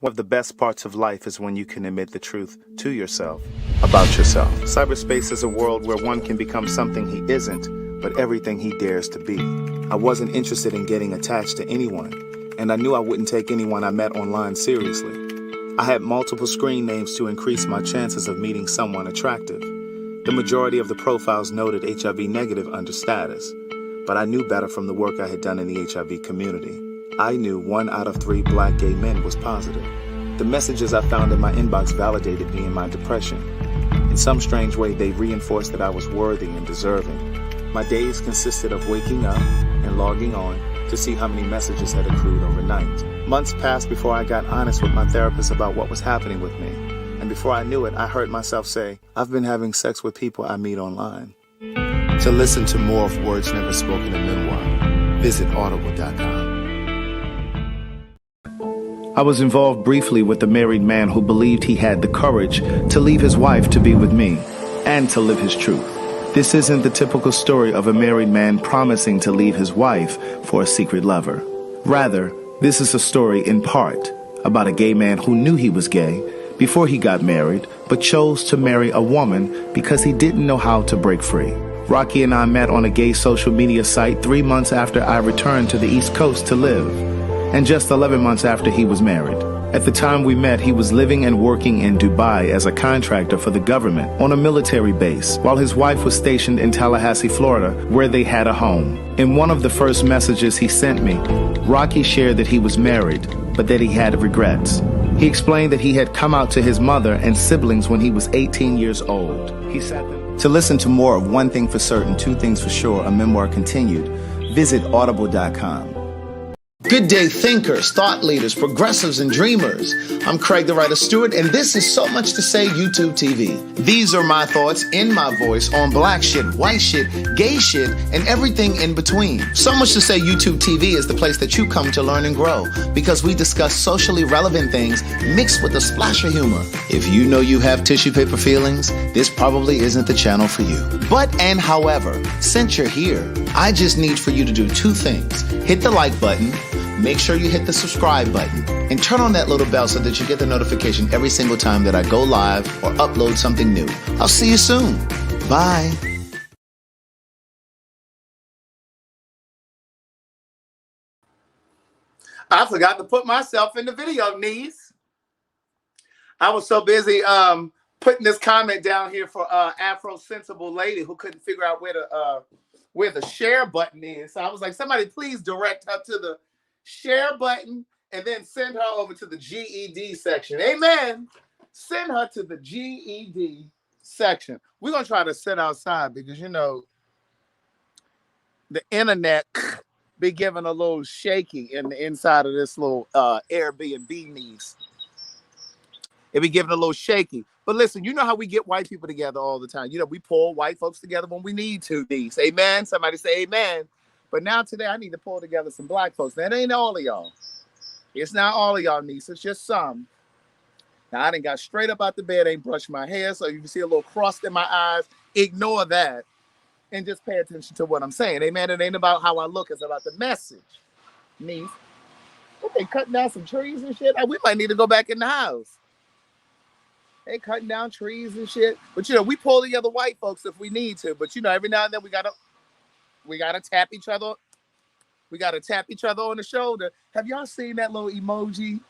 One of the best parts of life is when you can admit the truth to yourself about yourself. Cyberspace is a world where one can become something he isn't, but everything he dares to be. I wasn't interested in getting attached to anyone, and I knew I wouldn't take anyone I met online seriously. I had multiple screen names to increase my chances of meeting someone attractive. The majority of the profiles noted HIV negative under status, but I knew better from the work I had done in the HIV community. I knew 1 out of 3 black gay men was positive. The messages I found in my inbox validated me in my depression. In some strange way, they reinforced that I was worthy and deserving. My days consisted of waking up and logging on to see how many messages had accrued overnight. Months passed before I got honest with my therapist about what was happening with me. And before I knew it, I heard myself say, I've been having sex with people I meet online. To listen to more of Words Never Spoken in Memoir, visit audible.com. I was involved briefly with a married man who believed he had the courage to leave his wife to be with me and to live his truth. This isn't the typical story of a married man promising to leave his wife for a secret lover. Rather, this is a story in part about a gay man who knew he was gay before he got married, but chose to marry a woman because he didn't know how to break free. Rocky and I met on a gay social media site 3 months after I returned to the East Coast to live, and just 11 months after he was married. At the time we met, he was living and working in Dubai as a contractor for the government on a military base, while his wife was stationed in Tallahassee, Florida, where they had a home. In one of the first messages he sent me, Rocky shared that he was married, but that he had regrets. He explained that he had come out to his mother and siblings when he was 18 years old. He sat them. To listen to more of One Thing for Certain, Two Things for Sure, a memoir continued, visit audible.com. Good day, thinkers, thought leaders, progressives, and dreamers. I'm Craig TheWriter Stewart, and this is So Much to Say YouTube TV. These are my thoughts in my voice on black shit, white shit, gay shit, and everything in between. So Much to Say YouTube TV is the place that you come to learn and grow, because we discuss socially relevant things mixed with a splash of humor. If you know you have tissue paper feelings, this probably isn't the channel for you. But and however, since you're here, I just need for you to do 2 things. Hit the like button, make sure you hit the subscribe button, and turn on that little bell so that you get the notification every single time that I go live or upload something new. I'll see you soon. Bye. I forgot to put myself in the video, niece. I was so busy putting this comment down here for Afro Sensible Lady who couldn't figure out where the share button is. So I was like, somebody please direct her to the share button and then send her over to the GED section. Amen. Send her to the GED section. We're going to try to sit outside because, you know, the internet be giving a little shaky in the inside of this little Airbnb niece. It be giving a little shaky. But listen, you know how we get white people together all the time. You know, we pull white folks together when we need to, niece. Amen. Somebody say amen. But now today I need to pull together some black folks. That ain't all of y'all. It's not all of y'all, niece. It's just some. Now I done got straight up out the bed, ain't brushed my hair, so you can see a little crust in my eyes. Ignore that and just pay attention to what I'm saying. Amen. It ain't about how I look. It's about the message, niece. What, they cutting down some trees and shit? We might need to go back in the house. They cutting down trees and shit. But, you know, we pull together white folks if we need to. But, you know, every now and then we gotta tap each other. We gotta tap each other on the shoulder. Have y'all seen that little emoji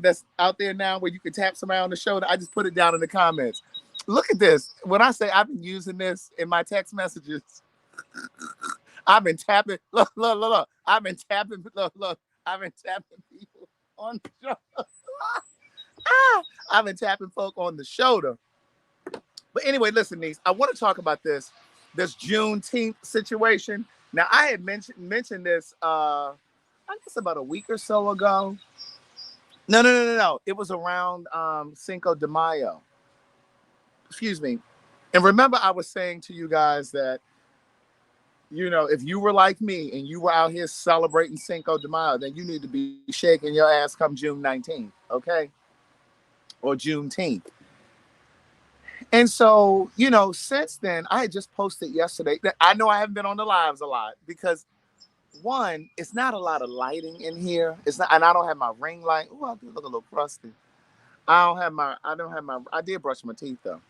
that's out there now where you can tap somebody on the shoulder? I just put it down in the comments. Look at this. When I say I've been using this in my text messages, I've been tapping. Look. I've been tapping. Look. I've been tapping people on the shoulder. I've been tapping folk on the shoulder. But anyway, listen, niece, I want to talk about this Juneteenth situation. Now, I had mentioned this, I guess about a week or so ago. No. It was around Cinco de Mayo. Excuse me. And remember, I was saying to you guys that, you know, if you were like me and you were out here celebrating Cinco de Mayo, then you need to be shaking your ass come June 19th, okay? Or Juneteenth. And so, you know, since then, I had just posted yesterday that I know I haven't been on the lives a lot because one, it's not a lot of lighting in here. It's not, and I don't have my ring light. Oh, I do look a little crusty. I did brush my teeth though.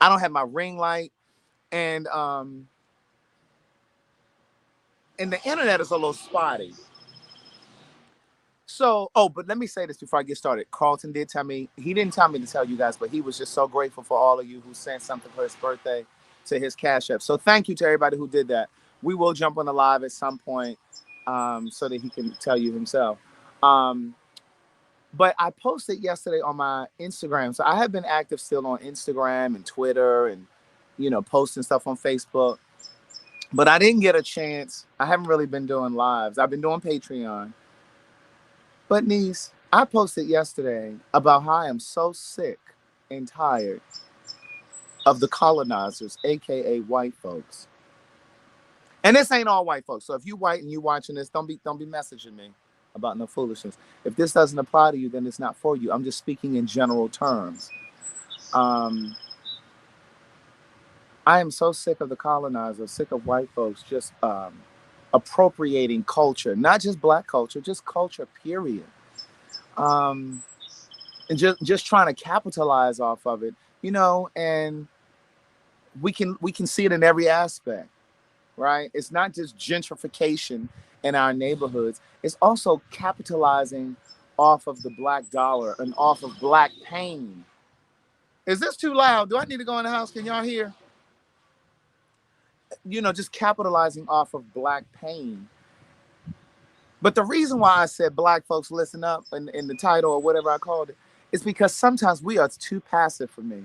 I don't have my ring light, and the internet is a little spotty. So, oh, but let me say this before I get started. Carlton did tell me, he didn't tell me to tell you guys, but he was just so grateful for all of you who sent something for his birthday to his Cash App. So thank you to everybody who did that. We will jump on the live at some point so that he can tell you himself. But I posted yesterday on my Instagram. So I have been active still on Instagram and Twitter and, posting stuff on Facebook. But I didn't get a chance. I haven't really been doing lives. I've been doing Patreon. But niece, I posted yesterday about how I am so sick and tired of the colonizers, aka white folks. And this ain't all white folks. So if you white and you watching this, don't be messaging me about no foolishness. If this doesn't apply to you, then it's not for you. I'm just speaking in general terms. I am so sick of the colonizers, sick of white folks just appropriating culture, not just black culture, just culture, period. And just trying to capitalize off of it, and we can see it in every aspect, right? It's not just gentrification in our neighborhoods. It's also capitalizing off of the black dollar and off of black pain. Is this too loud? Do I need to go in the house? Can y'all hear? Just capitalizing off of black pain. But the reason why I said black folks listen up in the title or whatever I called it is because sometimes we are too passive for me.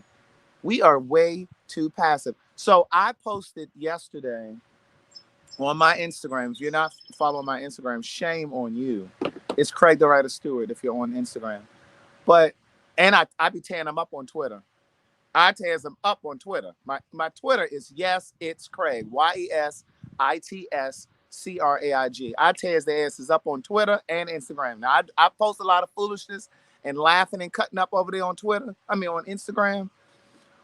We are way too passive. So I posted yesterday on my Instagram. If you're not following my Instagram, shame on you. It's Craig TheWriter Stewart if you're on Instagram. And I be tearing them up on Twitter. I tears them up on Twitter. My Twitter is Yes It's Craig. YesItsCraig. I tears their asses up on Twitter and Instagram. Now I post a lot of foolishness and laughing and cutting up over there on Twitter. On Instagram.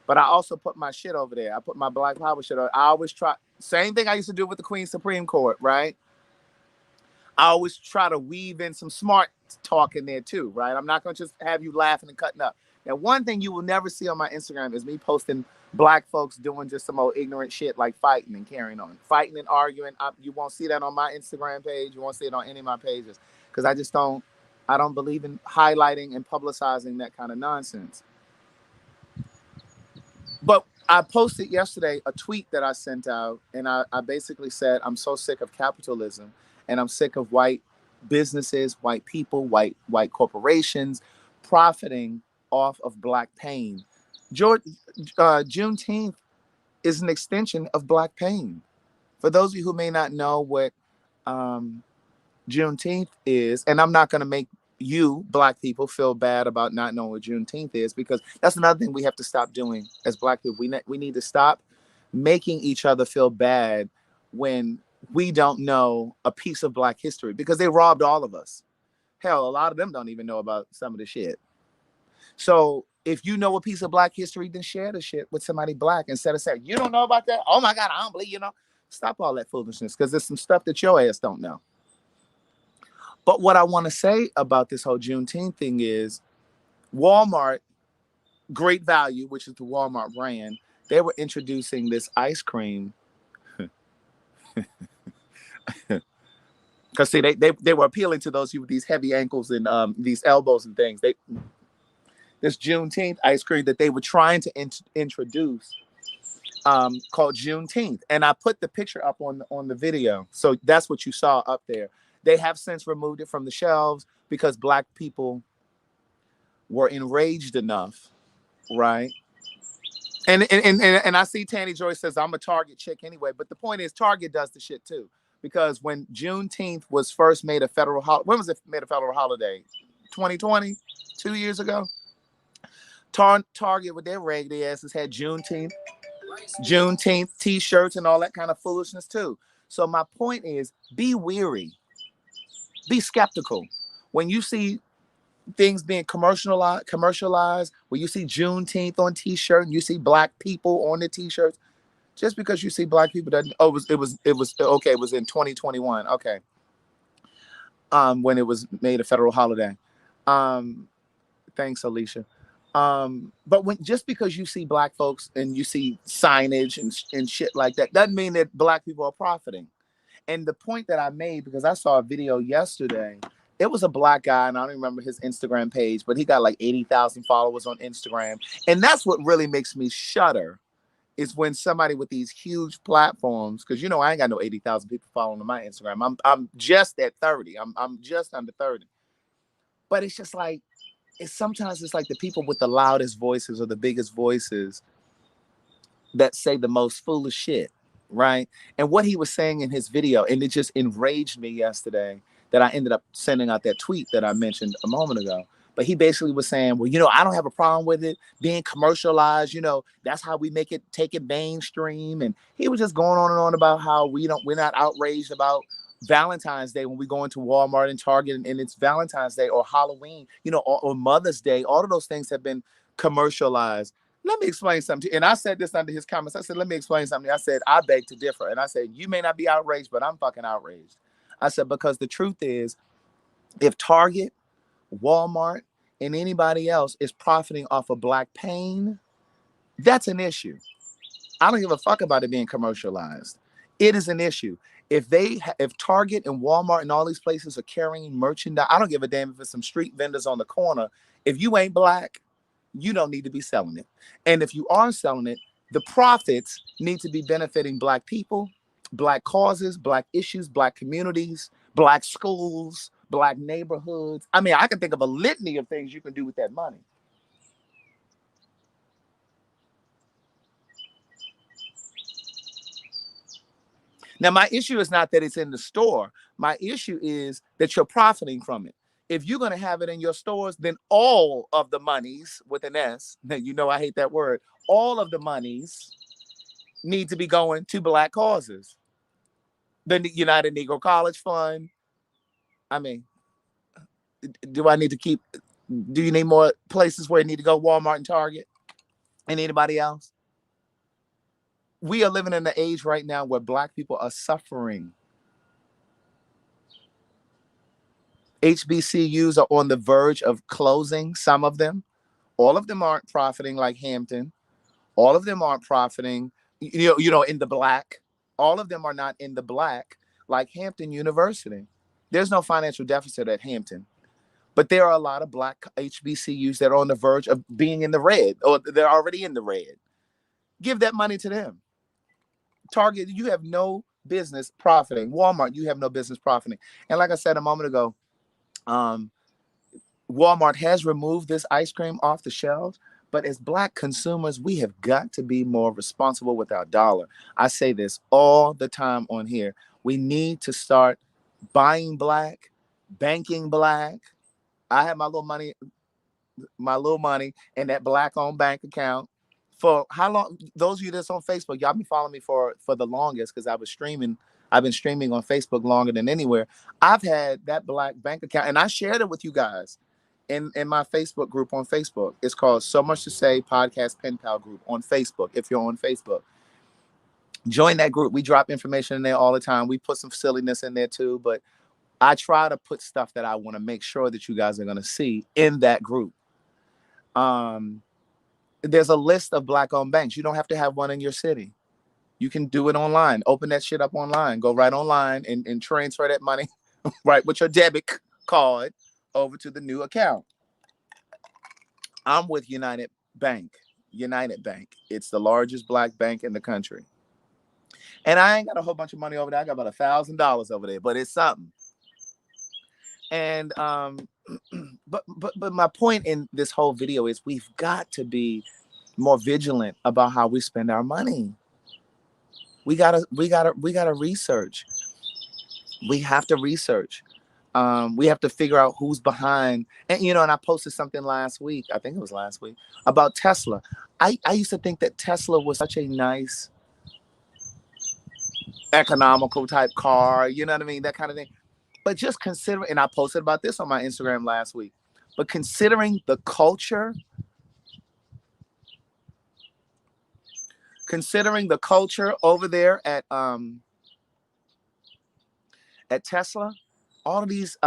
But I also put my shit over there. I put my Black Power shit over. I always try. Same thing I used to do with the Queen Supreme Court, right? I always try to weave in some smart talk in there too, right? I'm not going to just have you laughing and cutting up. Now, one thing you will never see on my Instagram is me posting black folks doing just some old ignorant shit like fighting and carrying on. Fighting and arguing. You won't see that on my Instagram page. You won't see it on any of my pages because I don't believe in highlighting and publicizing that kind of nonsense. But I posted yesterday a tweet that I sent out, and I basically said, I'm so sick of capitalism, and I'm sick of white businesses, white people, white corporations profiting off of black pain. Juneteenth is an extension of black pain. For those of you who may not know what Juneteenth is, and I'm not going to make you black people feel bad about not knowing what Juneteenth is, because that's another thing we have to stop doing as black people. We need to stop making each other feel bad when we don't know a piece of black history, because they robbed all of us. Hell, a lot of them don't even know about some of the shit. So if you know a piece of black history, then share the shit with somebody black instead of saying, you don't know about that? Oh my God, I don't believe Stop all that foolishness, because there's some stuff that your ass don't know. But what I want to say about this whole Juneteenth thing is Walmart, Great Value, which is the Walmart brand, they were introducing this ice cream. Because see, they were appealing to those with these heavy ankles and these elbows and things. This Juneteenth ice cream that they were trying to introduce called Juneteenth. And I put the picture up on the video. So that's what you saw up there. They have since removed it from the shelves because black people were enraged enough, right? And I see Tanny Joy says, I'm a Target chick anyway. But the point is, Target does the shit too. Because when Juneteenth was first made a federal holiday, when was it made a federal holiday? 2020? 2 years ago? Target with their raggedy asses had Juneteenth t-shirts and all that kind of foolishness too. So my point is, be weary. Be skeptical. When you see things being commercialized, when you see Juneteenth on t-shirt and you see black people on the t-shirts, Just because you see black people doesn't. Oh, it was okay. It was in 2021. Okay, when it was made a federal holiday. Um, Thanks, Alicia. But when just because you see black folks and you see signage and shit like that, doesn't mean that black people are profiting. And the point that I made, because I saw a video yesterday, it was a black guy, and I don't remember his Instagram page, but he got like 80,000 followers on Instagram. And that's what really makes me shudder, is when somebody with these huge platforms, because I ain't got no 80,000 people following my Instagram. I'm just at 30. I'm just under 30. But it's just like, sometimes it's like the people with the loudest voices or the biggest voices that say the most foolish shit, right? And what he was saying in his video, and it just enraged me yesterday that I ended up sending out that tweet that I mentioned a moment ago. But he basically was saying, well, I don't have a problem with it being commercialized. That's how we take it mainstream. And he was just going on and on about how we're not outraged about Valentine's Day when we go into Walmart and Target and it's Valentine's Day or Halloween, or Mother's Day. All of those things have been commercialized. Let me explain something to you. And I said this under his comments. I said, let me explain something. I said, I beg to differ. And I said, you may not be outraged, but I'm fucking outraged. I said, because the truth is, if Target, Walmart, and anybody else is profiting off of black pain, that's an issue. I don't give a fuck about it being commercialized. It is an issue. If Target and Walmart and all these places are carrying merchandise, I don't give a damn if it's some street vendors on the corner. If you ain't black, you don't need to be selling it. And if you are selling it, the profits need to be benefiting black people, black causes, black issues, black communities, black schools, black neighborhoods. I mean, I can think of a litany of things you can do with that money. Now, my issue is not that it's in the store. My issue is that you're profiting from it. If you're going to have it in your stores, then all of the monies, with an S, I hate that word, all of the monies need to be going to black causes. The United Negro College Fund. I mean, do you need more places where you need to go, Walmart and Target and anybody else? We are living in an age right now where black people are suffering. HBCUs are on the verge of closing, some of them. All of them aren't profiting like Hampton. All of them aren't profiting, in the black. All of them are not in the black like Hampton University. There's no financial deficit at Hampton. But there are a lot of black HBCUs that are on the verge of being in the red, or they're already in the red. Give that money to them. Target, you have no business profiting. Walmart, you have no business profiting. And like I said a moment ago, Walmart has removed this ice cream off the shelves, but as black consumers, we have got to be more responsible with our dollar. I say this all the time on here. We need to start buying black, banking black. I have my little money in that black-owned bank account. For how long? Those of you that's on Facebook, y'all been following me for the longest, because I've been streaming on Facebook longer than anywhere. I've had that black bank account, and I shared it with you guys in my Facebook group on Facebook. It's called So Much to Say Podcast Pen Pal group on Facebook. If you're on Facebook, join that group. We drop information in there all the time. We put some silliness in there too, but I try to put stuff that I want to make sure that you guys are going to see in that group. There's a list of black-owned banks. You don't have to have one in your city. You can do it online. Open that shit up online. Go right online and transfer that money right with your debit card over to the new account. I'm with United Bank. It's the largest black bank in the country. And I ain't got a whole bunch of money over there. I got about $1,000 over there, but it's something. And but my point in this whole video is we've got to be more vigilant about how we spend our money. We gotta research. We have to research. We have to figure out who's behind. And and I posted something last week, I think it was last week, about Tesla. I used to think that Tesla was such a nice, economical type car, you know what I mean? That kind of thing. But just considering, and I posted about this on my Instagram last week, but considering the culture considering the culture over there at Tesla, all of these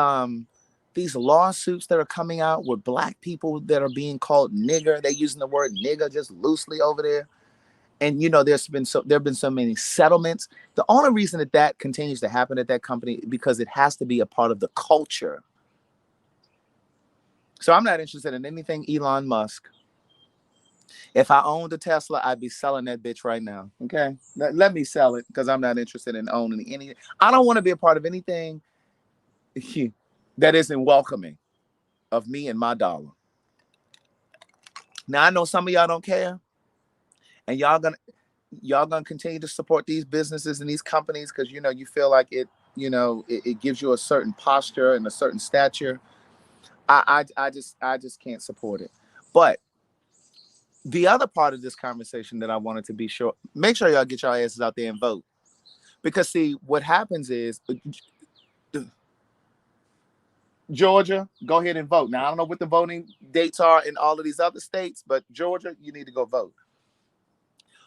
lawsuits that are coming out with black people that are being called nigger. They're using the word nigger just loosely over there. And there have been so many settlements. The only reason that continues to happen at that company because it has to be a part of the culture. So I'm not interested in anything Elon Musk. If I owned a Tesla, I'd be selling that bitch right now. Okay, let me sell it because I'm not interested in owning any. I don't want to be a part of anything that isn't welcoming of me and my dollar. Now I know some of y'all don't care, and y'all gonna continue to support these businesses and these companies because you feel like it gives you a certain posture and a certain stature. I just can't support it. But the other part of this conversation that I wanted to be sure, make sure y'all get your asses out there and vote. Because see, what happens is Georgia, go ahead and vote. Now, I don't know what the voting dates are in all of these other states, but Georgia, you need to go vote.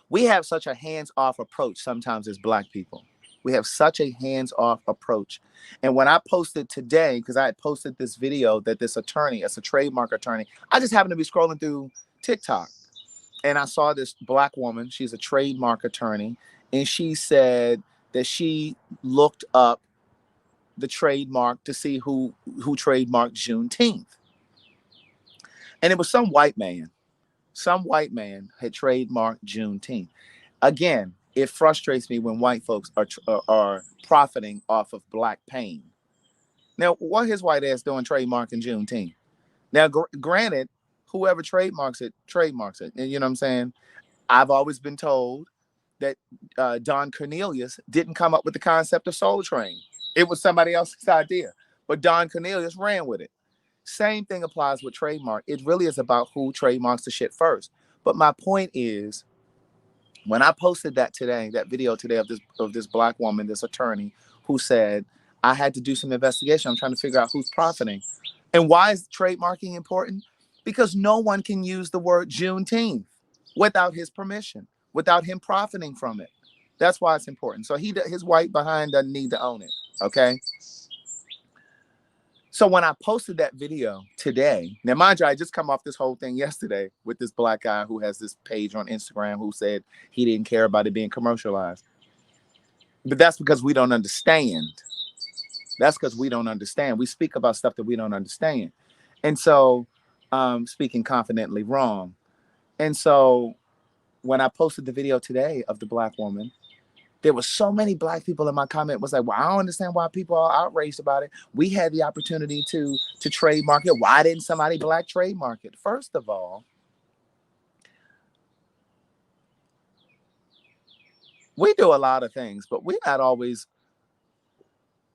We have such a hands-off approach sometimes as black people. We have such a hands-off approach. And when I posted today, because I had posted this video that this attorney, it's a trademark attorney, I just happened to be scrolling through TikTok. And I saw this black woman, she's a trademark attorney, and she said that she looked up the trademark to see who trademarked Juneteenth. And it was some white man. Some white man had trademarked Juneteenth. Again, it frustrates me when white folks are profiting off of black pain. Now, what his white ass doing trademarking Juneteenth? Now, granted, whoever trademarks it. And you know what I'm saying? I've always been told that Don Cornelius didn't come up with the concept of Soul Train. It was somebody else's idea. But Don Cornelius ran with it. Same thing applies with trademark. It really is about who trademarks the shit first. But my point is, when I posted that video today of this black woman, this attorney, who said, I had to do some investigation. I'm trying to figure out who's profiting. And why is trademarking important? Because no one can use the word Juneteenth without his permission, without him profiting from it. That's why it's important. So his white behind doesn't need to own it. Okay. So when I posted that video today, now mind you, I just come off this whole thing yesterday with this black guy who has this page on Instagram who said he didn't care about it being commercialized. But that's because we don't understand. That's because we don't understand. We speak about stuff that we don't understand. And so, speaking confidently wrong. And so when I posted the video today of the black woman, there were so many black people in my comment was like, well, I don't understand why people are outraged about it. We had the opportunity to trademark it. Why didn't somebody black trademark it? First of all, we do a lot of things, but we're not always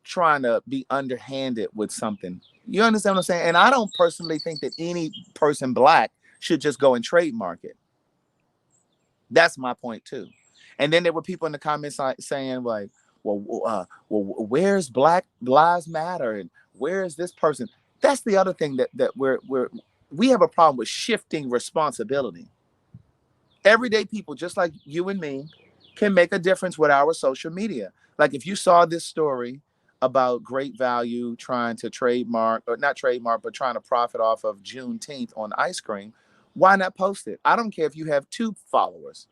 trying to be underhanded with something. You understand what I'm saying? And I don't personally think that any person black should just go and trademark it. That's my point too. And then there were people in the comments saying like, well, where's Black Lives Matter and where's this person? That's the other thing that we have a problem with shifting responsibility. Everyday people, just like you and me, can make a difference with our social media. Like if you saw this story about Great Value trying to trademark, or not trademark, but trying to profit off of Juneteenth on ice cream, why not post it? I don't care if you have 2 followers.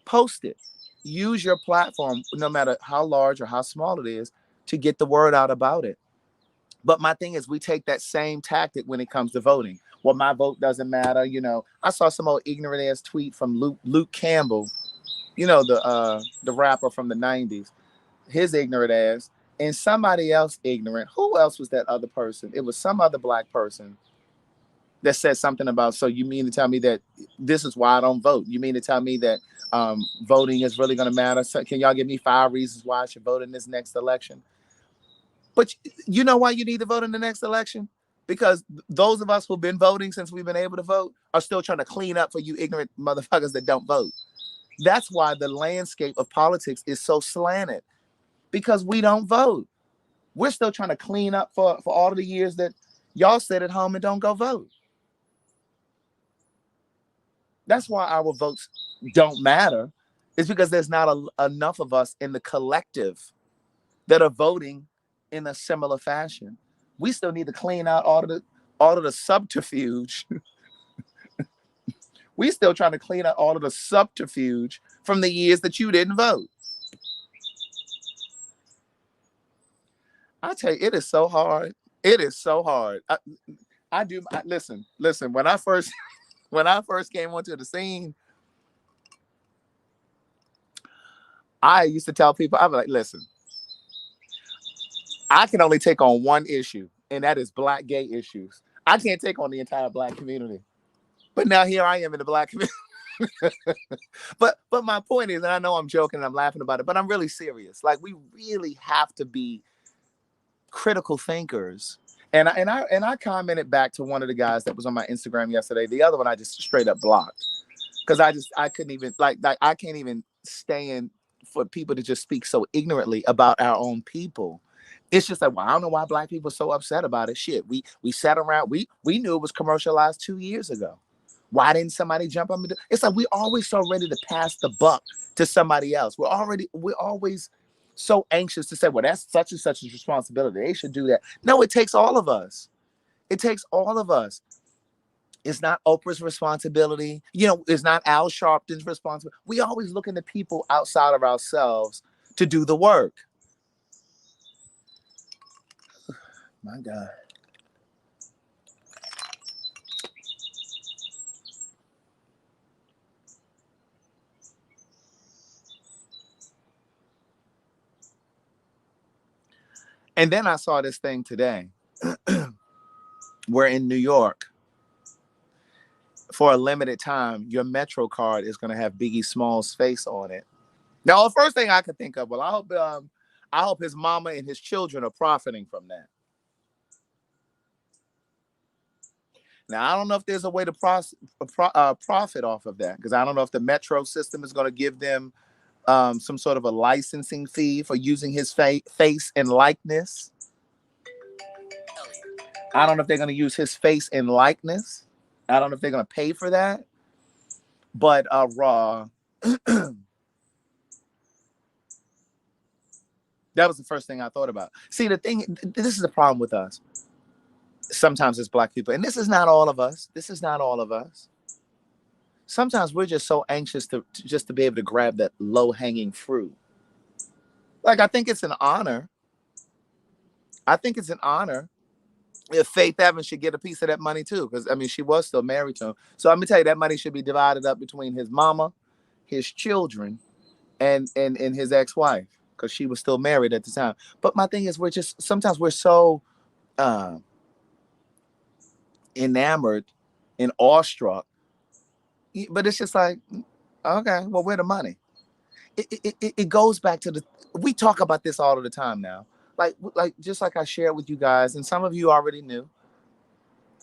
Post it. Use your platform, no matter how large or how small it is, to get the word out about it. But my thing is, we take that same tactic when it comes to voting. Well, my vote doesn't matter. I saw some old ignorant ass tweet from Luke Campbell, the rapper from the 90s, his ignorant ass, and somebody else ignorant. Who else was that other person? It was some other black person that said something about, so you mean to tell me that this is why I don't vote? You mean to tell me that voting is really going to matter? So can y'all give me 5 reasons why I should vote in this next election? But you know why you need to vote in the next election? Because those of us who've been voting since we've been able to vote are still trying to clean up for you ignorant motherfuckers that don't vote. That's why the landscape of politics is so slanted, because we don't vote. We're still trying to clean up for all of the years that y'all sit at home and don't go vote. That's why our votes don't matter. It's because there's not enough of us in the collective that are voting in a similar fashion. We still need to clean out all of the subterfuge. We still trying to clean out all of the subterfuge from the years that you didn't vote. I tell you, it is so hard. It is so hard. Listen. When I first came onto the scene, I used to tell people, I'd be like, listen, I can only take on one issue, and that is Black gay issues. I can't take on the entire Black community. But now here I am in the Black community. but my point is, and I know I'm joking and I'm laughing about it, but I'm really serious. Like, we really have to be critical thinkers. And I commented back to one of the guys that was on my Instagram yesterday. The other one I just straight up blocked, because I couldn't even like I can't even stand for people to just speak so ignorantly about our own people. It's just like, well, I don't know why Black people are so upset about it. Shit, we sat around, we knew it was commercialized 2 years ago. Why didn't somebody jump on me? It's like we always so ready to pass the buck to somebody else. We're always so anxious to say, well, that's such and such a responsibility. They should do that. No, it takes all of us. It takes all of us. It's not Oprah's responsibility. It's not Al Sharpton's responsibility. We always looking to people outside of ourselves to do the work. My God. And then I saw this thing today where in New York, for a limited time, your Metro card is going to have Biggie Smalls' face on it. Now, the first thing I could think of, well, I hope his mama and his children are profiting from that. Now, I don't know if there's a way to profit off of that, because I don't know if the Metro system is going to give them some sort of a licensing fee for using his face and likeness. I don't know if they're going to use his face and likeness. I don't know if they're going to pay for that. But raw. That was the first thing I thought about. See, this is the problem with us. Sometimes it's Black people, and this is not all of us. Sometimes we're just so anxious to be able to grab that low-hanging fruit. Like, I think it's an honor. If Faith Evans should get a piece of that money too, because I mean, she was still married to him. So I'm gonna tell you, that money should be divided up between his mama, his children, and his ex-wife, because she was still married at the time. But my thing is, sometimes we're so enamored and awestruck, but it's just like, okay, well, where the money? It goes back to we talk about this all of the time now. Like just like I shared with you guys, and some of you already knew,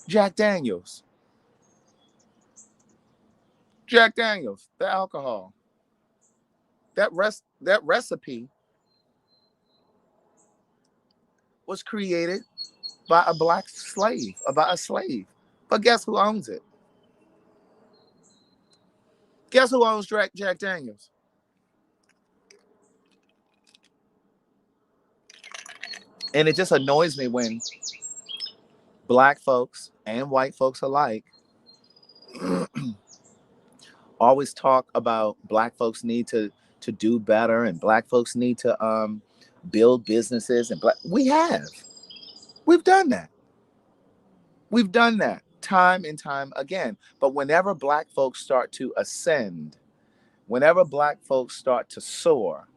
Jack Daniels, the alcohol, that recipe was created by a Black slave, by a slave. But guess who owns it? Guess who owns Jack Daniels? And it just annoys me when Black folks and white folks alike always talk about Black folks need to do better, and Black folks need to build businesses, and we've done that time and time again. But whenever Black folks start to ascend, whenever Black folks start to soar,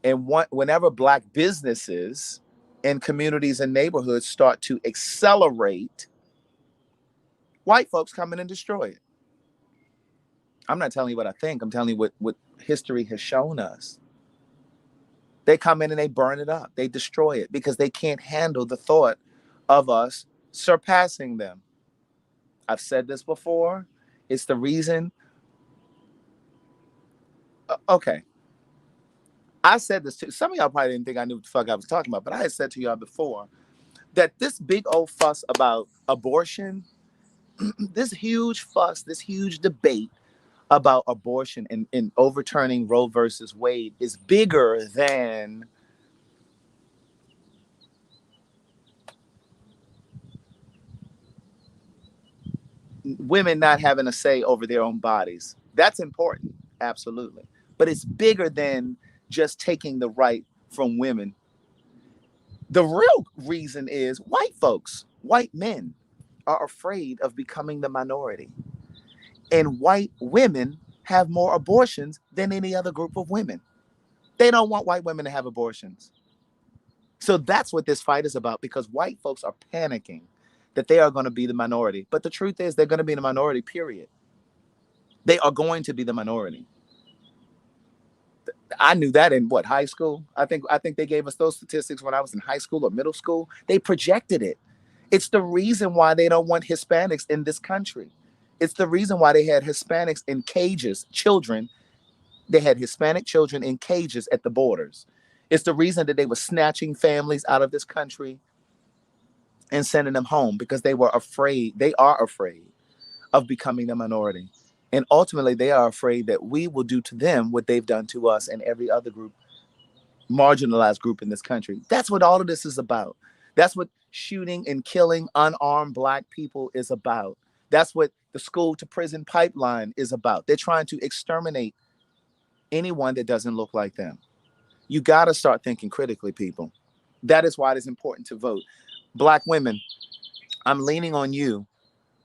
and whenever Black businesses and communities and neighborhoods start to accelerate, white folks come in and destroy it. I'm not telling you what I think. I'm telling you what history has shown us. They come in and they burn it up. They destroy it because they can't handle the thought of us surpassing them. I've said this before. It's the reason. Okay. I said this too. Some of y'all probably didn't think I knew what the fuck I was talking about, but I had said to y'all before that this big old fuss about abortion, this huge fuss, this huge debate about abortion and overturning Roe versus Wade is bigger than women not having a say over their own bodies. That's important, absolutely. But it's bigger than just taking the right from women. The real reason is white folks, white men are afraid of becoming the minority. And white women have more abortions than any other group of women. They don't want white women to have abortions. So that's what this fight is about, because white folks are panicking that they are going to be the minority. But the truth is, they're going to be the minority, period. They are going to be the minority. I knew that in what, high school? I think they gave us those statistics when I was in high school or middle school. They projected it. It's the reason why they don't want Hispanics in this country. It's the reason why they had Hispanics in cages, children. They had Hispanic children in cages at the borders. It's the reason that they were snatching families out of this country and sending them home, because they were afraid. They are afraid of becoming the minority. And ultimately, they are afraid that we will do to them what they've done to us and every other group, marginalized group in this country. That's what all of this is about. That's what shooting and killing unarmed Black people is about. That's what the school to prison pipeline is about. They're trying to exterminate anyone that doesn't look like them. You got to start thinking critically, people. That is why it is important to vote. Black women, I'm leaning on you.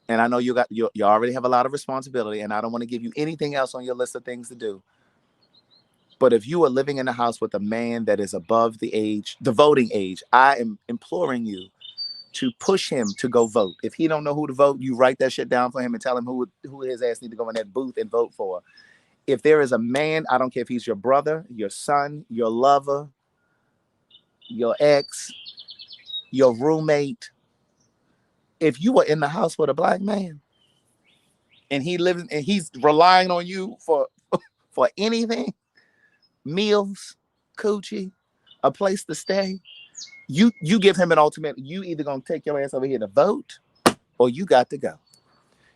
And I know you already have a lot of responsibility, and I don't want to give you anything else on your list of things to do. But if you are living in a house with a man that is above the voting age, I am imploring you to push him to go vote. If he don't know who to vote, you write that shit down for him and tell him who his ass need to go in that booth and vote for. If there is a man, I don't care if he's your brother, your son, your lover, your ex, your roommate, if you were in the house with a Black man and he's relying on you for anything, meals, coochie, a place to stay, you give him an ultimatum. You either gonna take your ass over here to vote, or you got to go.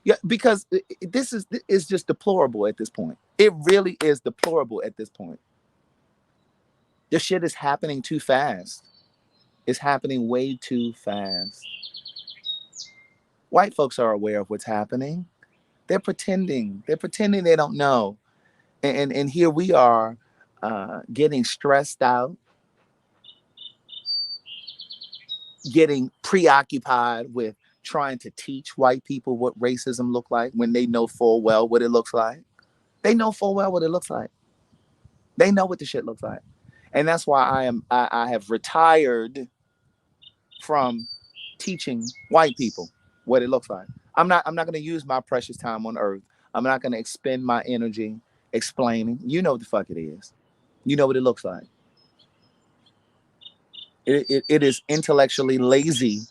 Yeah, because this is just deplorable at this point. It really is deplorable at this point. This shit is happening too fast. It's happening way too fast. White folks are aware of what's happening. They're pretending. They're pretending they don't know. And here we are getting stressed out, getting preoccupied with trying to teach white people what racism look like when they know full well what it looks like. They know full well what it looks like. They know what the shit looks like. And that's why I have retired from teaching white people what it looks like. I'm not going to use my precious time on earth. I'm not going to expend my energy explaining. You know what the fuck it is. You know what it looks like. It is intellectually lazy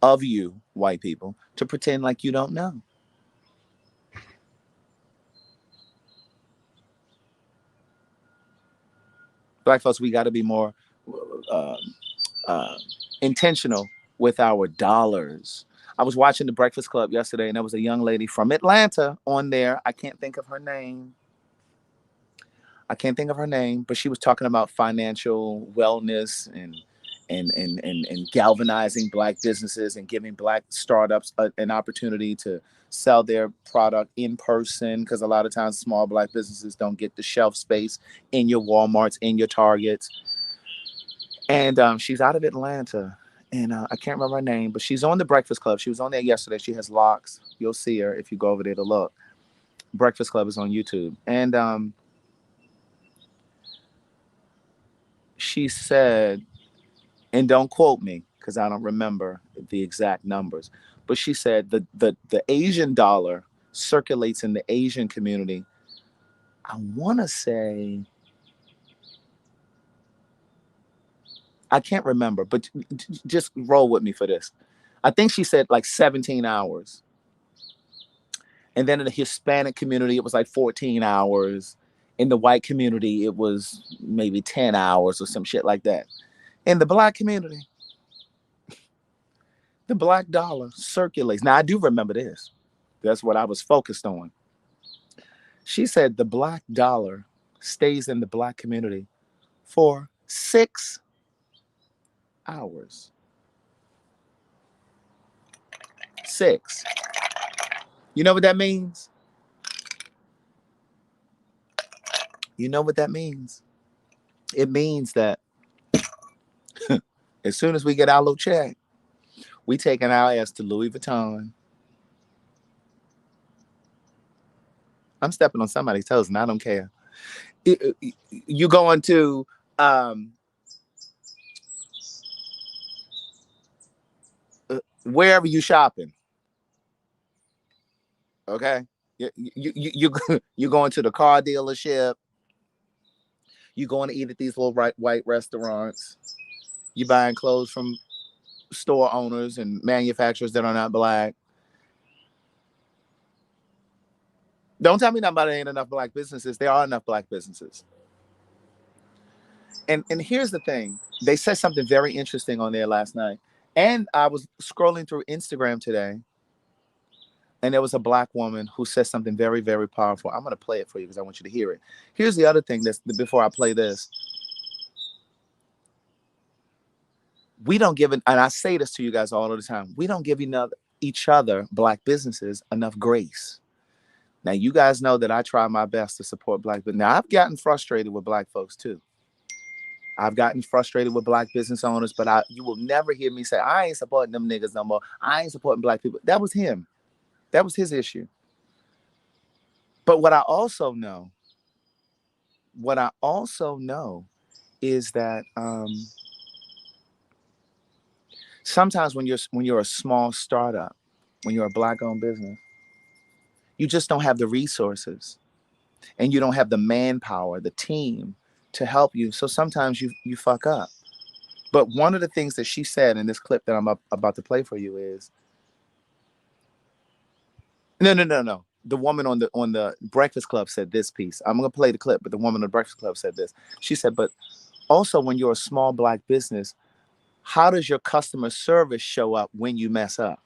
of you, white people, to pretend like you don't know. Black folks, we got to be more intentional with our dollars. I was watching The Breakfast Club yesterday, and there was a young lady from Atlanta on there. I can't think of her name, but she was talking about financial wellness and galvanizing Black businesses and giving Black startups an opportunity to sell their product in person, because a lot of times small Black businesses don't get the shelf space in your Walmarts, in your Targets. And she's out of Atlanta, and I can't remember her name, but she's on The Breakfast Club. She was on there yesterday. She has locks. You'll see her if you go over there to look. Breakfast Club is on YouTube. And she said, and don't quote me because I don't remember the exact numbers, but she said the Asian dollar circulates in the Asian community. I want to say, I can't remember, but just roll with me for this. I think she said like 17 hours. And then in the Hispanic community, it was like 14 hours. In the white community, it was maybe 10 hours or some shit like that. In the Black community, the Black dollar circulates. Now, I do remember this. That's what I was focused on. She said the black dollar stays in the black community for 6 hours. 6. You know what that means? You know what that means? It means that as soon as we get our little check, we taking our ass to Louis Vuitton. I'm stepping on somebody's toes and I don't care. You going to wherever you shopping, okay? You going to the car dealership. You going to eat at these little white restaurants. You buying clothes from store owners and manufacturers that are not black. Don't tell me nothing about it ain't enough black businesses. There are enough black businesses. And here's the thing. They said something very interesting on there last night. And I was scrolling through Instagram today, and there was a black woman who said something very, very powerful. I'm going to play it for you because I want you to hear it. Here's the other thing before I play this. We don't give, and I say this to you guys all the time, we don't give each other, black businesses, enough grace. Now, you guys know that I try my best to support black business. Now, I've gotten frustrated with black folks too. I've gotten frustrated with black business owners, but you will never hear me say, I ain't supporting them niggas no more. I ain't supporting black people. That was him. That was his issue. But what I also know is that sometimes when you're a small startup, when you're a black-owned business, you just don't have the resources and you don't have the manpower, the team to help you. So sometimes you fuck up. But one of the things that she said in this clip that I'm about to play for you is, no. The woman on the Breakfast Club said this piece. I'm going to play the clip, but the woman on the Breakfast Club said this. She said, but also when you're a small black business, how does your customer service show up when you mess up?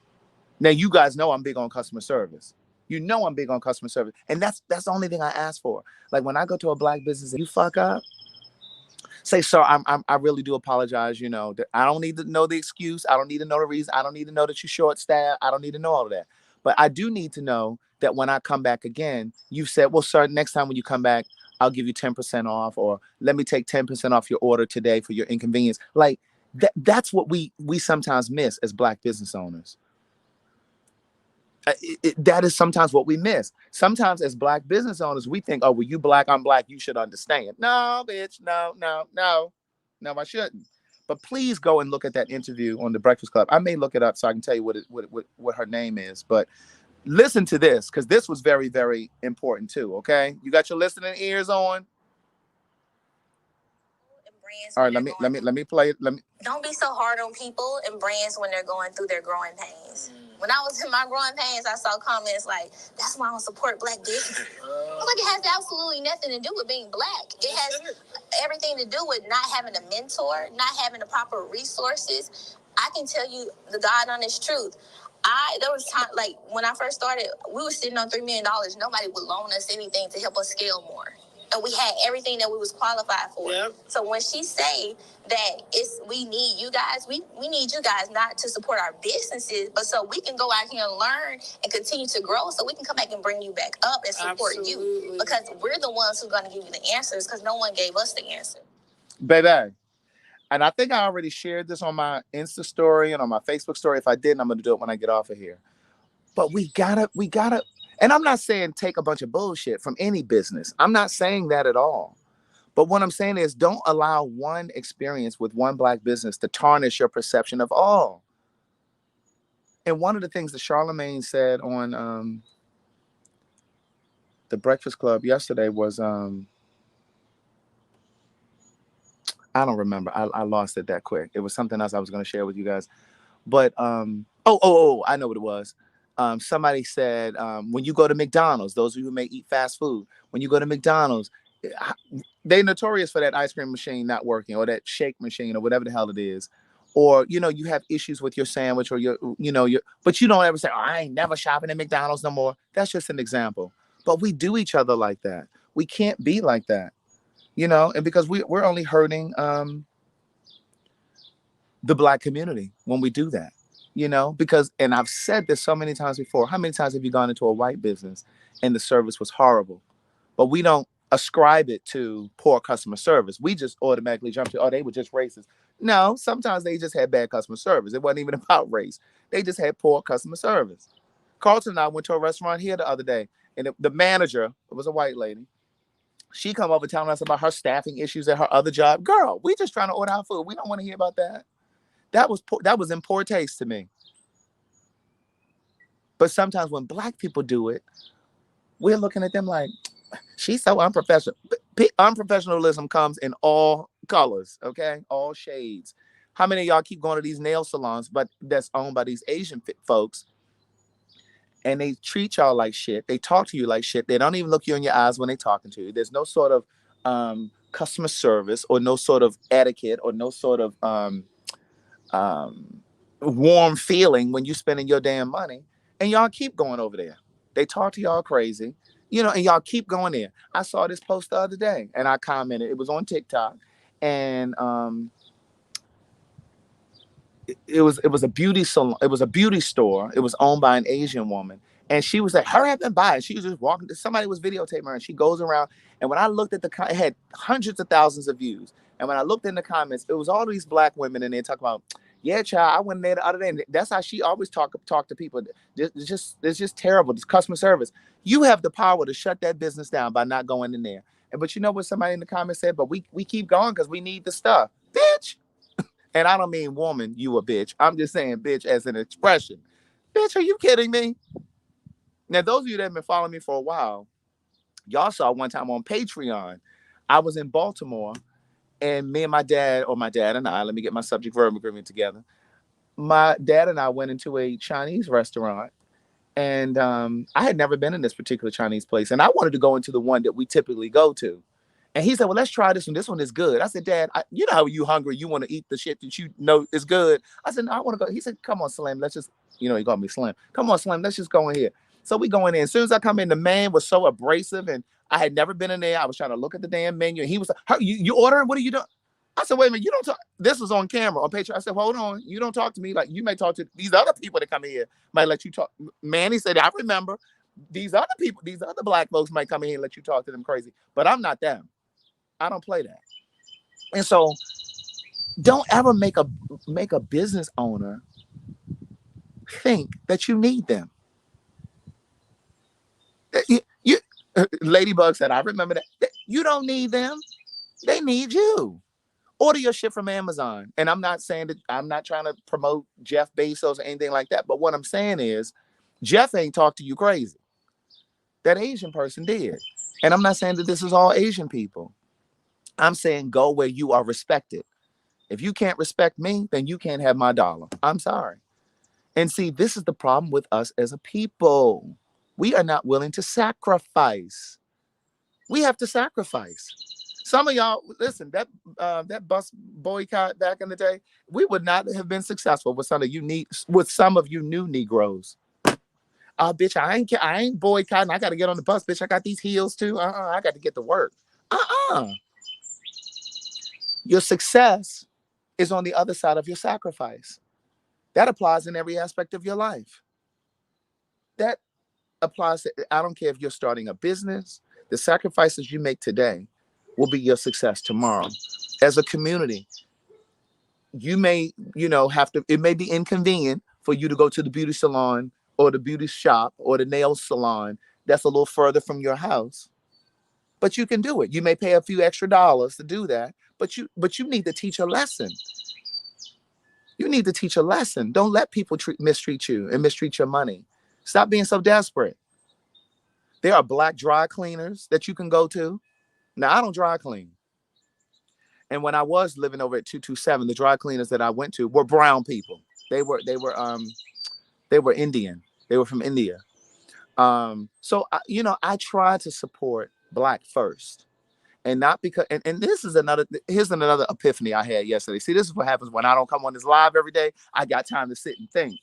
Now, you guys know I'm big on customer service. You know I'm big on customer service. And that's the only thing I ask for. Like when I go to a black business and you fuck up, say, sir, I really do apologize. You know, that I don't need to know the excuse. I don't need to know the reason. I don't need to know that you're short staffed. I don't need to know all of that. But I do need to know that when I come back again, you said, well, sir, next time when you come back, I'll give you 10% off, or let me take 10% off your order today for your inconvenience. Like that's what we sometimes miss as black business owners. That is sometimes what we miss. Sometimes as black business owners, we think, oh, well, you black, I'm black, you should understand. No, bitch, no, I shouldn't. But please go and look at that interview on the Breakfast Club. I may look it up so I can tell you what her name is. But listen to this, because this was very, very important too. Okay, you got your listening ears on. All right, let me play it. Don't be so hard on people and brands when they're going through their growing pains. When I was in my growing pains, I saw comments like, that's why I don't support black business. Like, it has absolutely nothing to do with being black. It has everything to do with not having a mentor, not having the proper resources. I can tell you the God honest truth. There was time, like when I first started, we were sitting on $3 million. Nobody would loan us anything to help us scale more. And we had everything that we was qualified for. Yep. So when she say that we need you guys, we need you guys not to support our businesses, but so we can go out here and learn and continue to grow, so we can come back and bring you back up and support you, because we're the ones who are going to give you the answers, because no one gave us the answer. Baby. And I think I already shared this on my Insta story and on my Facebook story. If I didn't, I'm going to do it when I get off of here. But we gotta, and I'm not saying take a bunch of bullshit from any business. I'm not saying that at all. But what I'm saying is don't allow one experience with one black business to tarnish your perception of all. And one of the things that Charlamagne said on the Breakfast Club yesterday was, I don't remember. I lost it that quick. It was something else I was going to share with you guys. But, I know what it was. Somebody said, when you go to McDonald's, those of you who may eat fast food, when you go to McDonald's, they're notorious for that ice cream machine not working, or that shake machine, or whatever the hell it is. Or, you know, you have issues with your sandwich, or but you don't ever say, oh, I ain't never shopping at McDonald's no more. That's just an example. But we do each other like that. We can't be like that, you know, and because we're only hurting the Black community when we do that, you know, because, and I've said this so many times before, how many times have you gone into a white business and the service was horrible? But we don't ascribe it to poor customer service. We just automatically jump to, oh, they were just racist. No, sometimes they just had bad customer service. It wasn't even about race. They just had poor customer service. Carlton and I went to a restaurant here the other day, and the manager, it was a white lady, she come over telling us about her staffing issues at her other job. Girl, we just trying to order our food. We don't want to hear about that. That was in poor taste to me. But sometimes when Black people do it, we're looking at them like, she's so unprofessional. Unprofessionalism comes in all colors, okay? All shades. How many of y'all keep going to these nail salons, but that's owned by these Asian folks, and they treat y'all like shit. They talk to you like shit. They don't even look you in your eyes when they're talking to you. There's no sort of customer service or no sort of etiquette or no sort of warm feeling when you spending your damn money. And y'all keep going over there. They talk to y'all crazy, you know, and y'all keep going there. I saw this post the other day and I commented. It was on TikTok, and it was a beauty salon. It was a beauty store. It was owned by an Asian woman, and she was like, "Hurry up and buy it." She was just walking. Somebody was videotaping her, and she goes around. And when I looked at it had hundreds of thousands of views. And when I looked in the comments, it was all these Black women, and they talk about, "Yeah, child, I went there the other day." And that's how she always talk to people. It's just terrible. This customer service. You have the power to shut that business down by not going in there. But you know what somebody in the comments said? But we keep going because we need the stuff, bitch. And I don't mean woman, you a bitch. I'm just saying bitch as an expression. Bitch, are you kidding me? Now, those of you that have been following me for a while, y'all saw one time on Patreon, I was in Baltimore, and me and my dad and I, let me get my subject verb agreement together. My dad and I went into a Chinese restaurant, and I had never been in this particular Chinese place, and I wanted to go into the one that we typically go to. And he said, well, let's try this one. This one is good. I said, Dad, you know how you hungry, you want to eat the shit that you know is good. I said, no, I want to go. He said, come on, Slim, let's just, you know, he called me Slim. Come on, Slim, let's just go in here. So we go in there. As soon as I come in, the man was so abrasive, and I had never been in there. I was trying to look at the damn menu, and he was like, you ordering? What are you doing? I said, wait a minute, you don't talk. This was on camera, on Patreon. I said, hold on. You don't talk to me like you may talk to these other people that come in here, might let you talk. Manny said, I remember these other people, these other Black folks might come in here and let you talk to them crazy, but I'm not them. I don't play that. And so don't ever make a business owner think that you need them. You Ladybug said, I remember that. You don't need them. They need you. Order your shit from Amazon. And I'm not saying that, I'm not trying to promote Jeff Bezos or anything like that. But what I'm saying is, Jeff ain't talked to you crazy. That Asian person did. And I'm not saying that this is all Asian people. I'm saying go where you are respected. If you can't respect me, then you can't have my dollar. I'm sorry. And see, this is the problem with us as a people. We are not willing to sacrifice. We have to sacrifice. Some of y'all, listen, that bus boycott back in the day, we would not have been successful with some of you new Negroes. Oh, bitch, I ain't boycotting. I got to get on the bus, bitch. I got these heels too. I got to get to work. Your success is on the other side of your sacrifice. That applies in every aspect of your life. That applies to, I don't care if you're starting a business, the sacrifices you make today will be your success tomorrow. As a community, you may, have to, it may be inconvenient for you to go to the beauty salon or the beauty shop or the nail salon that's a little further from your house. But you can do it. You may pay a few extra dollars to do that, but you need to teach a lesson. You need to teach a lesson. Don't let people mistreat you and mistreat your money. Stop being so desperate. There are Black dry cleaners that you can go to. Now, I don't dry clean. And when I was living over at 227, the dry cleaners that I went to were brown people. They were Indian. They were from India. So I try to support Black first. And not because, and here's another epiphany I had yesterday. See, this is what happens when I don't come on this live every day. I got time to sit and think.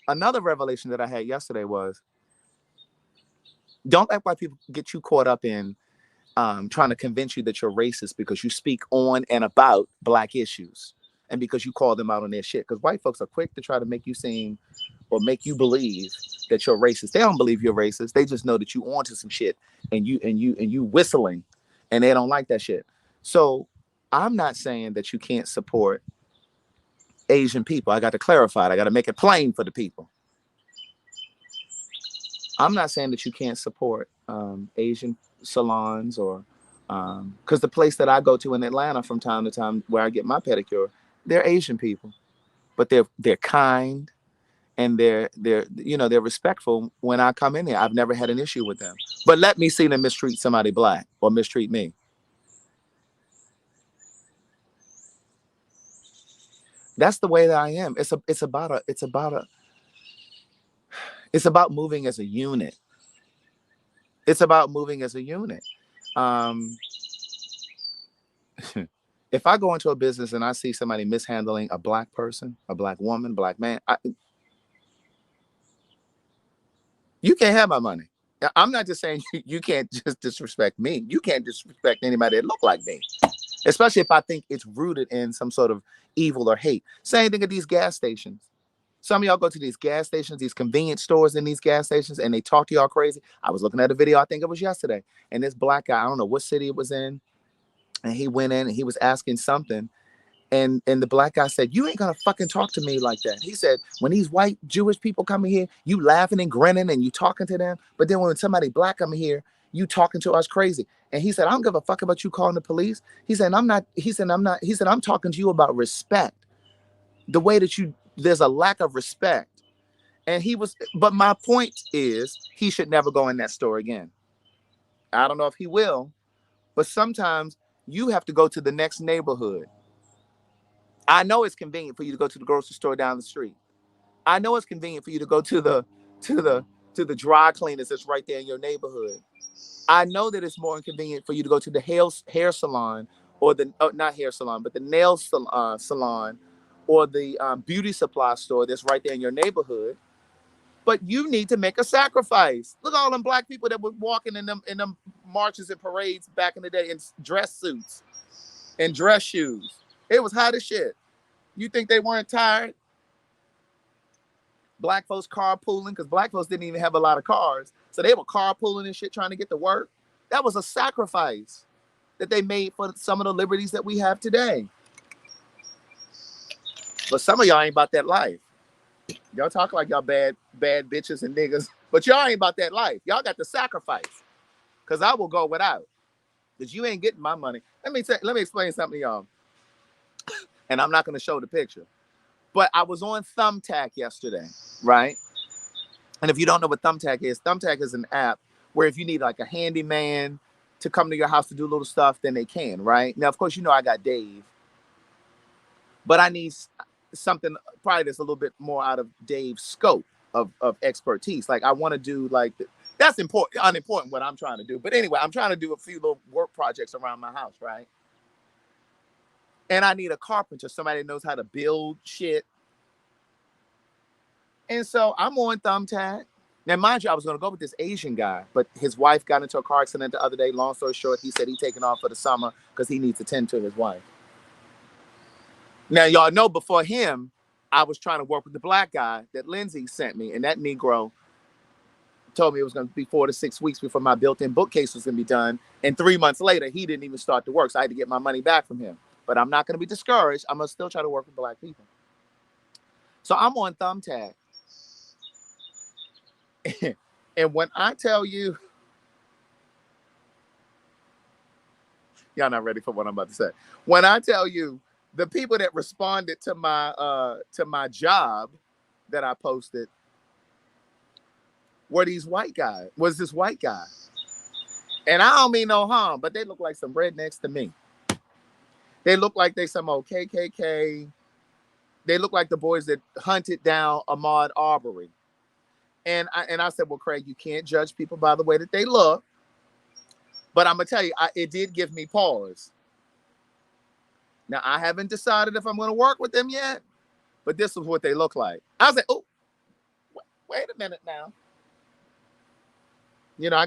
Another revelation that I had yesterday was, Don't let white people get you caught up in trying to convince you that you're racist because you speak on and about black issues and because you call them out on their shit. Because white folks are quick to try to make you seem or make you believe that you're racist. They don't believe you're racist. They just know that you onto some shit and you whistling, and they don't like that shit. So I'm not saying that you can't support Asian people. I got to clarify it. I got to make it plain for the people. I'm not saying that you can't support Asian salons or because the place that I go to in Atlanta from time to time where I get my pedicure, they're Asian people, but they're kind and they're respectful when I come in there. I've never had an issue with them. But let me see them mistreat somebody black or mistreat me. That's the way that I am. It's about moving as a unit. It's about moving as a unit. Um, if I go into a business and I see somebody mishandling a black person, a black woman, black man, you can't have my money. I'm not just saying you can't just disrespect me. You can't disrespect anybody that look like me, especially if I think it's rooted in some sort of evil or hate. Same thing at these gas stations. Some of y'all go to these gas stations, these convenience stores in these gas stations, and they talk to y'all crazy. I was looking at a video, I think it was yesterday, and this black guy, I don't know what city it was in, and he went in and he was asking something. And the black guy said, "You ain't gonna fucking talk to me like that." He said, "When these white Jewish people come in here, you laughing and grinning and you talking to them. But then when somebody black come in here, you talking to us crazy." And he said, "I don't give a fuck about you calling the police." He said, I'm talking to you about respect. The way that there's a lack of respect." But my point is, he should never go in that store again. I don't know if he will, but sometimes you have to go to the next neighborhood. I know it's convenient for you to go to the grocery store down the street. I know it's convenient for you to go to the dry cleaners that's right there in your neighborhood. I know that it's more inconvenient for you to go to the hair salon or not hair salon, but the nail salon or the beauty supply store that's right there in your neighborhood. But you need to make a sacrifice. Look at all them black people that were walking in them marches and parades back in the day in dress suits and dress shoes. It was hot as shit. You think they weren't tired? Black folks carpooling, because black folks didn't even have a lot of cars. So they were carpooling and shit trying to get to work. That was a sacrifice that they made for some of the liberties that we have today. But some of y'all ain't about that life. Y'all talk like y'all bad bitches and niggas, but y'all ain't about that life. Y'all got to sacrifice. Because I will go without. Because you ain't getting my money. Let me explain something to y'all. And I'm not going to show the picture. But I was on Thumbtack yesterday, right? And if you don't know what Thumbtack is an app where if you need like a handyman to come to your house to do little stuff, then they can, right? Now, of course, you know I got Dave. But I need something probably that's a little bit more out of Dave's scope of expertise. Like I want to do like, that's unimportant what I'm trying to do. But anyway, I'm trying to do a few little work projects around my house, right? And I need a carpenter, somebody that knows how to build shit. And so I'm on Thumbtack. Now, mind you, I was going to go with this Asian guy, but his wife got into a car accident the other day. Long story short, he said he's taking off for the summer because he needs to tend to his wife. Now, y'all know before him, I was trying to work with the black guy that Lindsay sent me. And that Negro told me it was going to be 4 to 6 weeks before my built-in bookcase was going to be done. And 3 months later, he didn't even start to work. So I had to get my money back from him. But I'm not going to be discouraged. I'm going to still try to work with black people. So I'm on Thumbtack. And when I tell you, y'all not ready for what I'm about to say. When I tell you, the people that responded to my job that I posted were this white guy. And I don't mean no harm, but they look like some rednecks to me. They look like they some old KKK. They look like the boys that hunted down Ahmaud Arbery. And I said, well, Craig, you can't judge people by the way that they look. But I'm going to tell you, it did give me pause. Now, I haven't decided if I'm going to work with them yet, but this is what they look like. I was like, oh, wait a minute now. You know,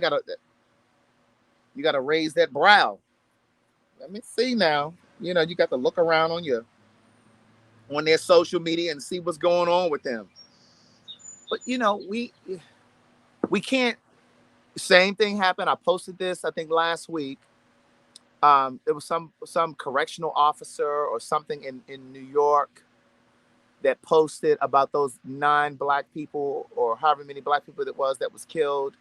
you gotta raise that brow. Let me see now. You know, you got to look around on their social media and see what's going on with them. But you know, we can't. Same thing happened. I posted this, I think, last week. There was some correctional officer or something in New York that posted about those 9 black people or however many black people that was killed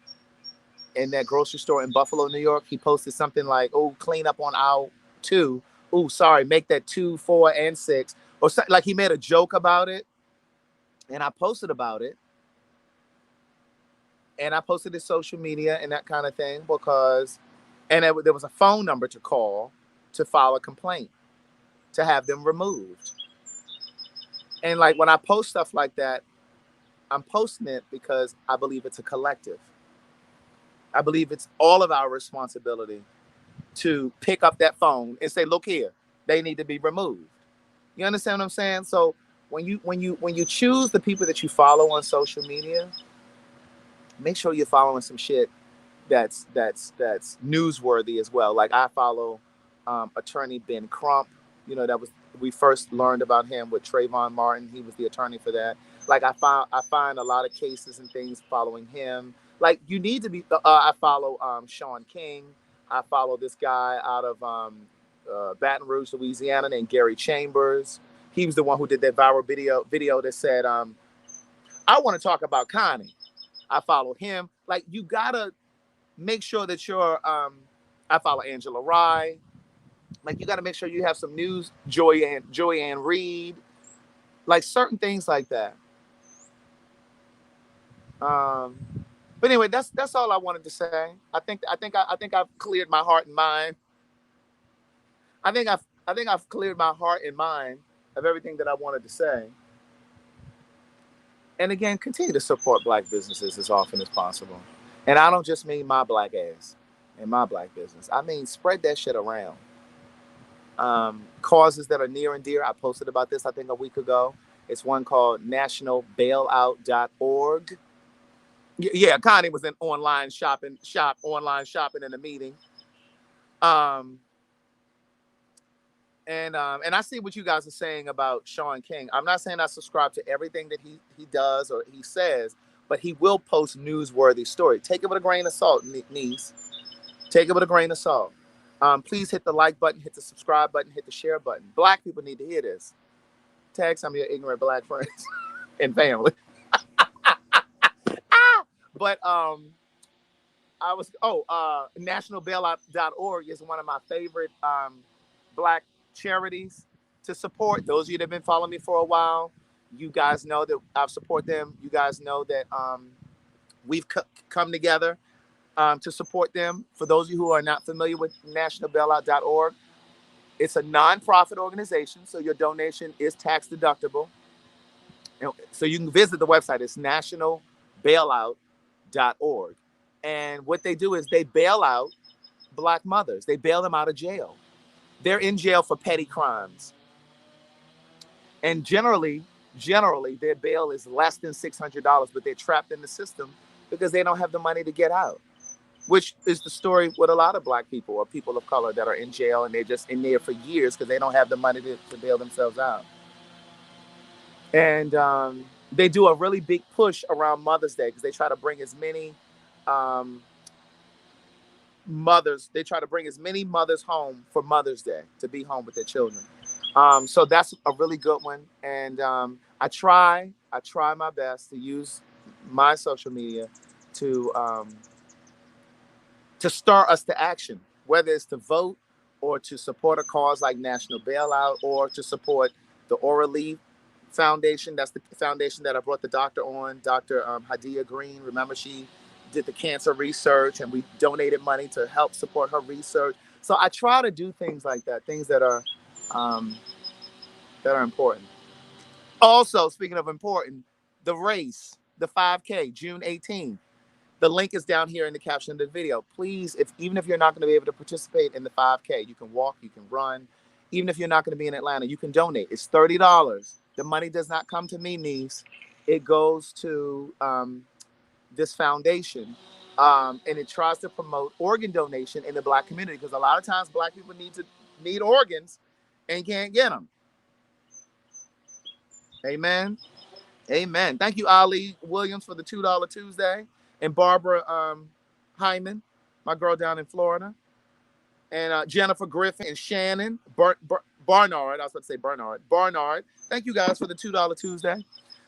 in that grocery store in Buffalo, New York. He posted something like, "Oh, clean up on aisle 2. Oh, sorry, make that 2, 4, and 6." Or so, like he made a joke about it, and I posted about it, and I posted it social media and that kind of thing because, and there was a phone number to call to file a complaint to have them removed. And like when I post stuff like that, I'm posting it because I believe it's a collective. I believe it's all of our responsibility to pick up that phone and say, "Look here, they need to be removed." You understand what I'm saying? So when you choose the people that you follow on social media, make sure you're following some shit that's newsworthy as well. Like I follow attorney Ben Crump. You know, that was, we first learned about him with Trayvon Martin. He was the attorney for that. Like I find a lot of cases and things following him. Like you need to be. I follow Sean King. I follow this guy out of Baton Rouge, Louisiana, named Gary Chambers. He was the one who did that viral video that said, "I want to talk about Connie." I follow him. Like you gotta make sure that you're. I follow Angela Rye. Like you got to make sure you have some news. Joy Ann Reid, like certain things like that. Um, but anyway, that's all I wanted to say. I think I've cleared my heart and mind. I think I've cleared my heart and mind of everything that I wanted to say. And again, continue to support black businesses as often as possible. And I don't just mean my black ass and my black business. I mean spread that shit around. Causes that are near and dear. I posted about this, I think, a week ago. It's one called nationalbailout.org. Yeah, Connie was in online shopping in a meeting. Um, and I see what you guys are saying about Sean King. I'm not saying I subscribe to everything that he does or he says, but he will post newsworthy story. Take it with a grain of salt, niece. Take it with a grain of salt. Please hit the like button, hit the subscribe button, hit the share button. Black people need to hear this. Tag some of your ignorant black friends and family. But nationalbailout.org is one of my favorite black charities to support. Those of you that have been following me for a while, you guys know that I've support them. You guys know that we've come together to support them. For those of you who are not familiar with nationalbailout.org, it's a nonprofit organization, so your donation is tax deductible. So you can visit the website. It's nationalbailout.org. And what they do is they bail out black mothers. They bail them out of jail. They're in jail for petty crimes. And generally, their bail is less than $600, but they're trapped in the system because they don't have the money to get out, which is the story with a lot of black people or people of color that are in jail and they're just in there for years because they don't have the money to bail themselves out. And they do a really big push around Mother's Day because they try to bring as many mothers home for Mother's Day to be home with their children. So that's a really good one. And I try my best to use my social media to stir us to action, whether it's to vote or to support a cause like National Bailout or to support the Aura Lee Foundation. That's the foundation that I brought the doctor on, Dr. Hadia Green. Remember, she did the cancer research and we donated money to help support her research. So I try to do things like that, things that are important. Also, speaking of important, the race, the 5K, June 18th. The link is down here in the caption of the video. Please, even if you're not going to be able to participate in the 5K, you can walk, you can run. Even if you're not going to be in Atlanta, you can donate. It's $30. The money does not come to me, niece. It goes to this foundation And it tries to promote organ donation in the Black community, because a lot of times Black people need organs and can't get them. Amen. Amen. Thank you, Ali Williams, for the $2 Tuesday, and Barbara Hyman, my girl down in Florida, and Jennifer Griffin and Shannon Barnard. I was about to say Barnard. Thank you guys for the $2 Tuesday.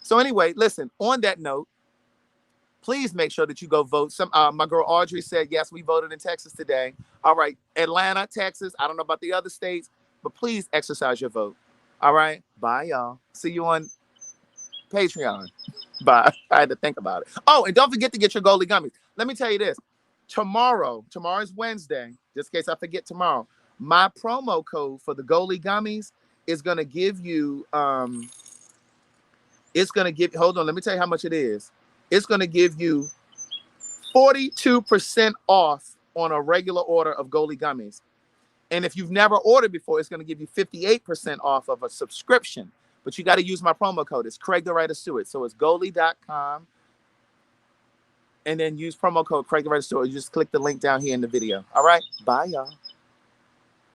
So anyway, listen, on that note, please make sure that you go vote. My girl Audrey said, yes, we voted in Texas today. All right, Atlanta, Texas. I don't know about the other states, but please exercise your vote. All right, bye, y'all. See you on Patreon. Bye. I had to think about it. Oh, and don't forget to get your Goalie gummies. Let me tell you this. Tomorrow's Wednesday, just in case I forget tomorrow, my promo code for the Goalie gummies is going to give you, hold on, let me tell you how much it is. It's going to give you 42% off on a regular order of Goalie gummies. And if you've never ordered before, it's going to give you 58% off of a subscription. But you got to use my promo code. It's Craig the Writer Stewart. So it's goalie.com. And then use promo code Craig the Writer Stewart. You just click the link down here in the video. All right. Bye, y'all.